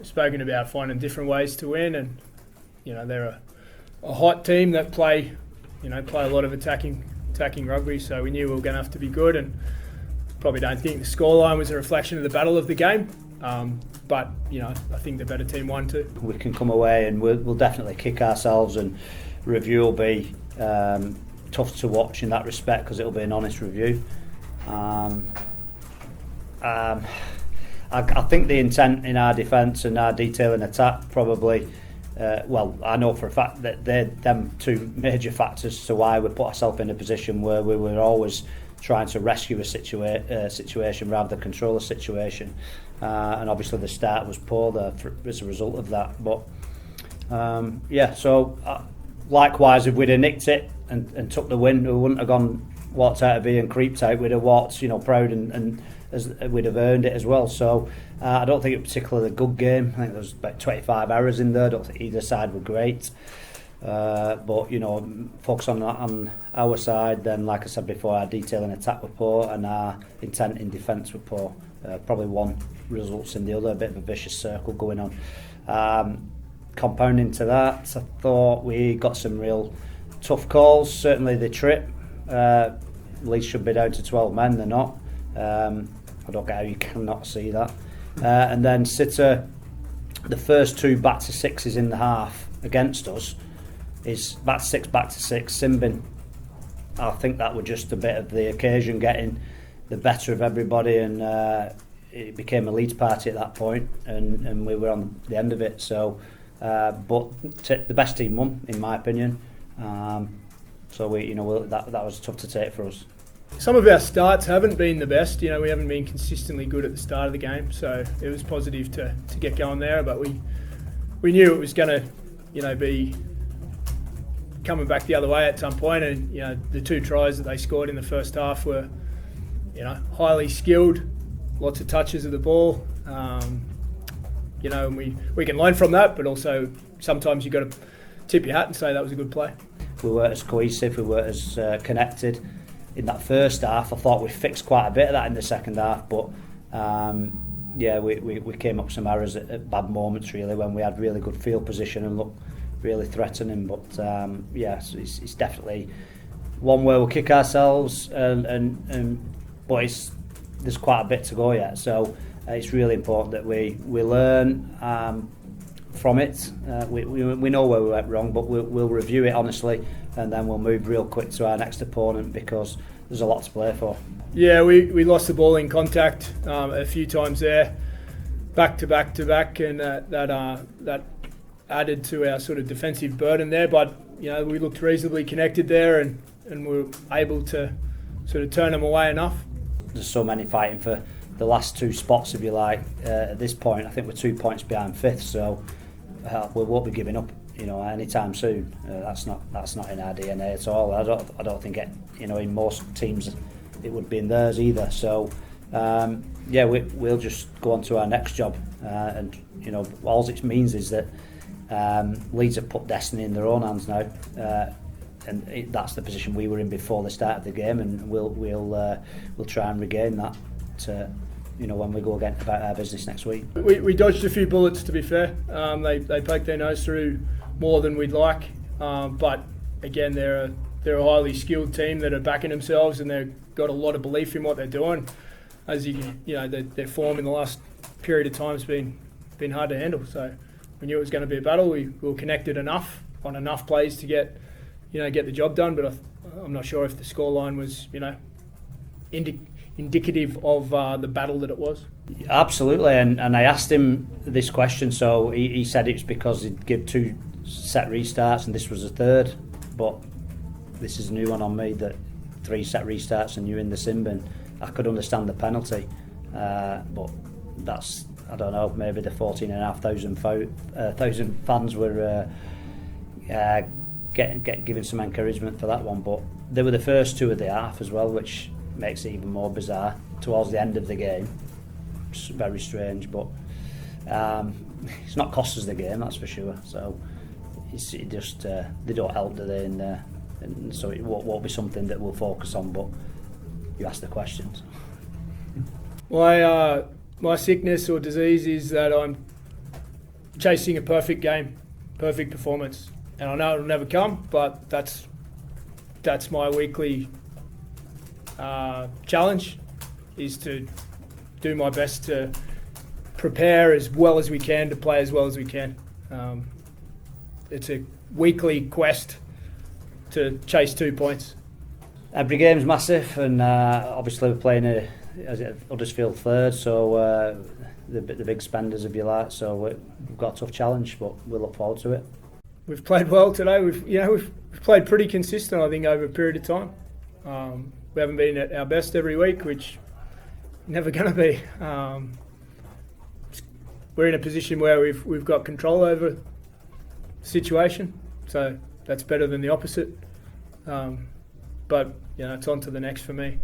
spoken about finding different ways to win, and they're a hot team that play a lot of attacking rugby. So we knew we were going to have to be good, and probably don't think the scoreline was a reflection of the battle of the game. But I think the better team won too. We can come away and we'll definitely kick ourselves, and review will be tough to watch in that respect because it'll be an honest review. I think the intent in our defence and our detail in attack probably, I know for a fact that they're them two major factors to why we put ourselves in a position where we were always trying to rescue a situation rather than control a situation. And obviously the start was poor there as a result of that. But likewise, if we'd have nicked it and took the win, we wouldn't have walked out of here and creeped out. We'd have walked, proud and as we'd have earned it as well. So I don't think it was particularly a good game. I think there was about 25 errors in there. I don't think either side were great. But focus on our side. Then, like I said before, our detail in attack were poor and our intent in defence were poor. Probably one results in the other. A bit of a vicious circle going on. Compounding to that, I thought we got some real tough calls. Certainly the trip. Leeds should be down to 12 men. They're not. I don't get how you cannot see that. And then Sitter, the first two back to sixes in the half against us is back to six. Simbin, I think that was just a bit of the occasion getting the better of everybody, and it became a Leeds party at that point, and we were on the end of it. So, but the best team won, in my opinion. So that was tough to take for us. Some of our starts haven't been the best. We haven't been consistently good at the start of the game, so it was positive to get going there. But we knew it was going to, be coming back the other way at some point. And the two tries that they scored in the first half were, highly skilled, lots of touches of the ball. And we can learn from that, but also sometimes you've got to tip your hat and say that was a good play. We weren't as cohesive, we weren't as connected. In that first half, I thought we fixed quite a bit of that in the second half, but we came up some errors at bad moments really when we had really good field position and looked really threatening. But it's definitely one where we'll kick ourselves, but there's quite a bit to go yet. So it's really important that we learn from it. We know where we went wrong, but we'll review it honestly, and then we'll move real quick to our next opponent because there's a lot to play for. Yeah, we lost the ball in contact a few times there, back to back, and that added to our sort of defensive burden there. But we looked reasonably connected there, and we were able to sort of turn them away enough. There's so many fighting for the last two spots, if you like. At this point, I think we're 2 points behind fifth, so we won't be giving up, anytime soon. That's not in our DNA at all. I don't think in most teams it would be in theirs either. So we'll just go on to our next job, and all it means is that Leeds have put destiny in their own hands now, and that's the position we were in before the start of the game, and we'll try and regain that when we go about our business next week. We dodged a few bullets, to be fair. They poked their nose through more than we'd like, but again, they're a highly skilled team that are backing themselves, and they've got a lot of belief in what they're doing. As their form in the last period of time has been hard to handle. So we knew it was going to be a battle. We were connected enough on enough plays to get the job done, but I'm not sure if the scoreline was indicative of the battle that it was. Absolutely, and I asked him this question, so he said it's because he'd give 2 set restarts and this was a third, but this is a new one on me, that 3 set restarts and you're in the sin bin. I could understand the penalty, but that's, I don't know, maybe the 14,500 fans were giving some encouragement for that one, but they were the first 2 of the half as well, which makes it even more bizarre towards the end of the game. It's very strange, but it's not cost us the game, that's for sure. So it just they don't help, do they? And so it won't be something that we'll focus on. But you ask the questions. My sickness or disease is that I'm chasing a perfect game, perfect performance. And I know it'll never come, but that's my weekly challenge, is to do my best to prepare as well as we can, to play as well as we can. It's a weekly quest to chase 2 points. Every game's massive, and obviously we're playing Huddersfield third, so the big spenders, if you like. So we've got a tough challenge, but we look forward to it. We've played well today. We've played pretty consistent, I think, over a period of time. We haven't been at our best every week, which never going to be. We're in a position where we've got control over the situation, so that's better than the opposite. But it's on to the next for me.